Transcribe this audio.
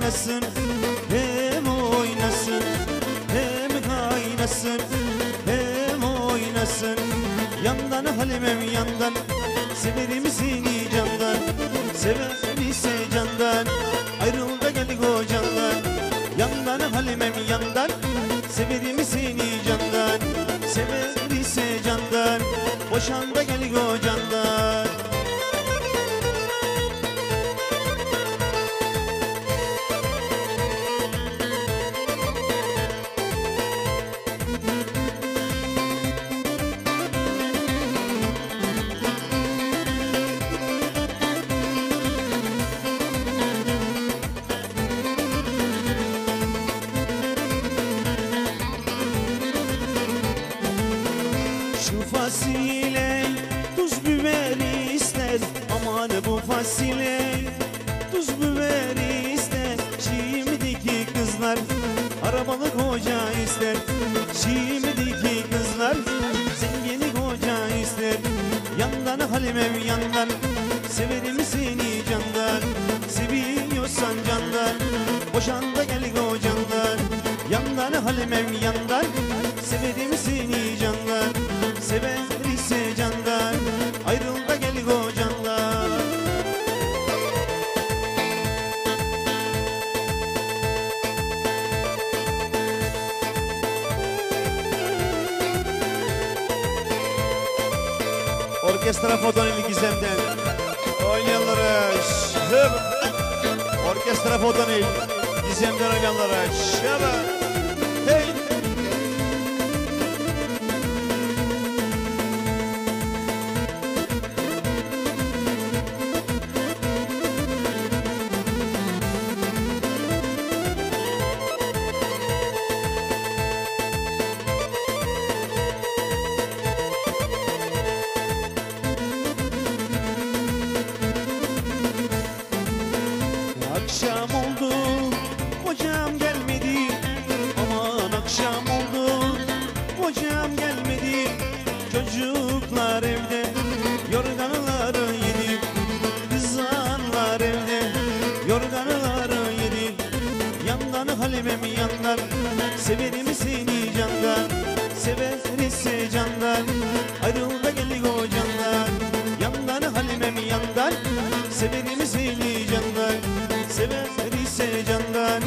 kaynasın, hem oynasın, hem kaynasın, hem oynasın. Yandan Halimem yandan, severim seni candan, sever ise candan, ayrıl da gel kocandan. Yandan Halimem yandan, severim seni candan, sever ise candan, boşan da gel kocandan. Şu fasulye tuz biberi ister, aman bu fasulye tuz biberi ister. Şimdiki kızlar arabalı koca ister, şimdiki kızlar zengin koca ister. Yandan Halimem yandan, severim seni candan, seviyorsan candan, boşan da gel kocandan. Yandan Halimem yandan, severim seni candan, sever ise candan, ayrıl da gel kocandan. Orkestra Fotoneli Gizem'den oynayanlara şıp. Orkestra Fotoneli Gizem'den oynayanlara şıp. Hey! Akşam oldu, kocam gelmedi. Aman akşam oldu, kocam gelmedi. Çocuklar evde, yorganları yedi. Kızanlar evde, yorganları yedi. Yandan Halimem yandan, severim seni candan, sever ise candan, ayrıl da gel kocandan. Yandan Halimem yandan, severim seni candan, sever ise candan,